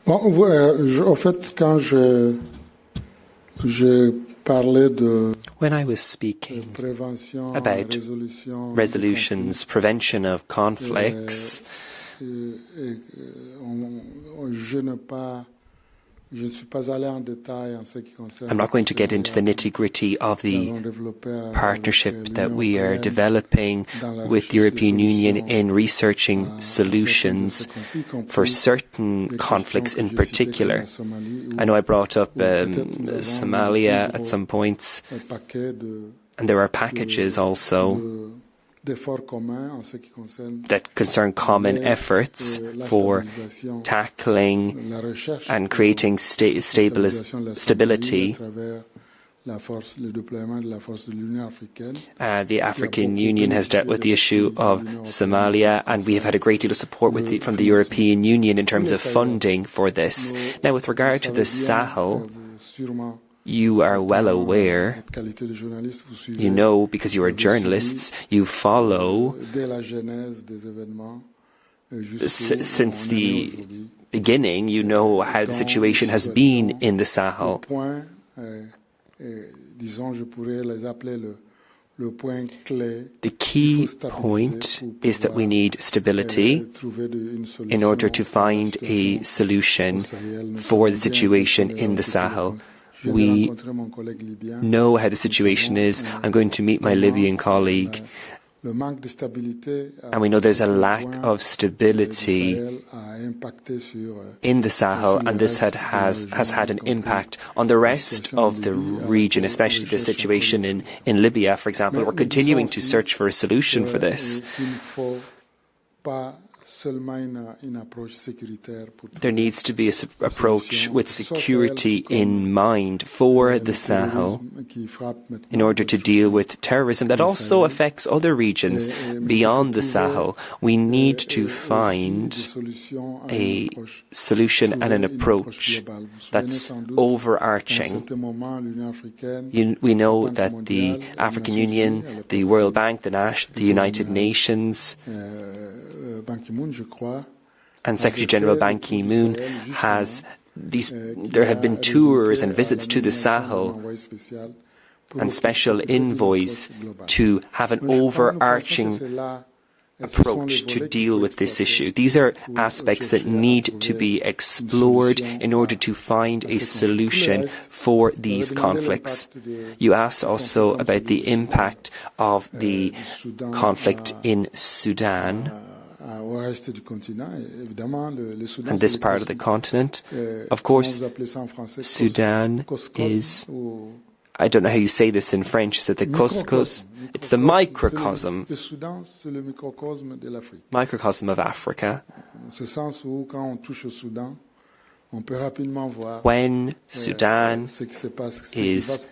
Bon, en fait, quand je parlais de When I was speaking about resolutions, prevention of conflicts, I'm not going to get into the nitty-gritty of the partnership that we are developing with the European Union in researching solutions for certain conflicts in particular. I know I brought up Somalia at some points, and there are packages also that concern common efforts for tackling and creating stability. The African Union has dealt with the issue of Somalia, and we have had a great deal of support from the European Union in terms of funding for this. Now, with regard to the Sahel, you are well aware, you know, because you are journalists, you follow since the beginning, you know how the situation has been in the Sahel. The key point is that we need stability in order to find a solution for the situation in the Sahel. We know how the situation is. I'm going to meet my Libyan colleague, and we know there's a lack of stability in the Sahel, and this has had an impact on the rest of the region, especially the situation in Libya, for example. We're continuing to search for a solution for this. There needs to be an approach with security in mind for the Sahel in order to deal with terrorism that also affects other regions beyond the Sahel. We need to find a solution and an approach that's overarching. We know that the African Union, the World Bank, the United Nations, and Secretary General Ban Ki-moon there have been tours and visits to the Sahel and special envoys to have an overarching approach to deal with this issue. These are aspects that need to be explored in order to find a solution for these conflicts. You asked also about the impact of the conflict in Sudan and this part of the continent. Of course, Sudan is, I don't know how you say this in French, is it the couscous? It's the microcosm of Africa. When Sudan is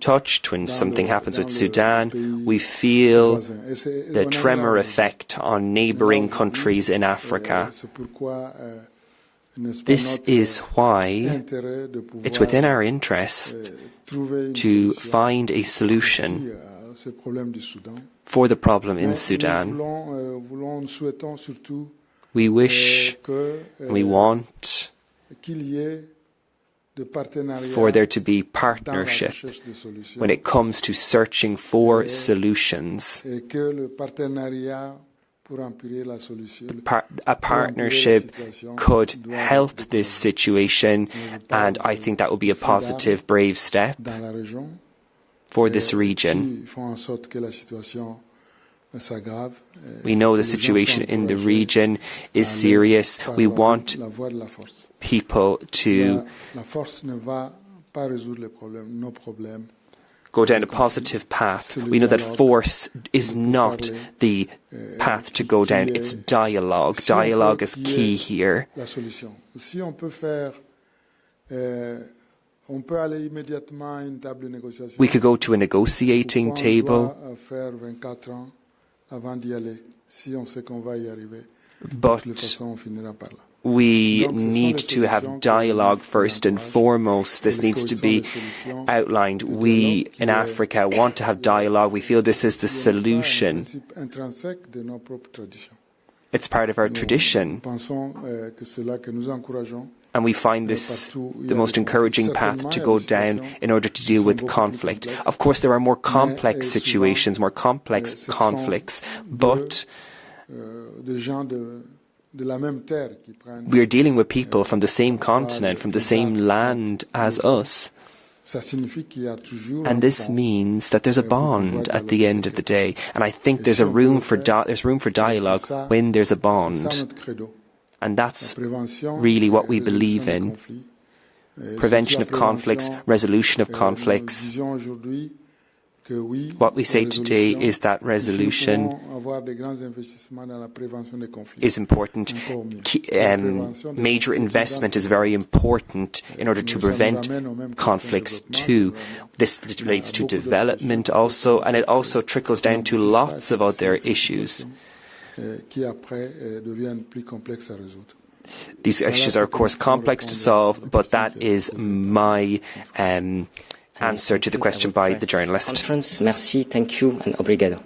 touched, when something happens with Sudan, we feel the tremor effect on neighbouring countries in Africa. This is why it's within our interest to find a solution for the problem in Sudan. We wish, we want for there to be partnership when it comes to searching for solutions. A partnership could help this situation, and I think that would be a positive, brave step for this region. We know the situation in the region is serious. We want people to go down a positive path. We know that force is not the path to go down. It's dialogue. Dialogue is key here. We could go to a negotiating table, but we need to have dialogue first and foremost. This needs to be outlined. We in Africa want to have dialogue. We feel this is the solution. It's part of our tradition. And we find this the most encouraging path to go down in order to deal with conflict. Of course, there are more complex situations, more complex conflicts, but we are dealing with people from the same continent, from the same land as us. And this means that there's a bond at the end of the day. And I think there's room for dialogue when there's a bond. And that's really what we believe in. Prevention of conflicts, resolution of conflicts. What we say today is that resolution is important. Major investment is very important in order to prevent conflicts too. This relates to development also, and it also trickles down to lots of other issues. These issues are, of course, complex to solve, but that is my answer to the question by the journalist. Merci, thank you, and obrigado.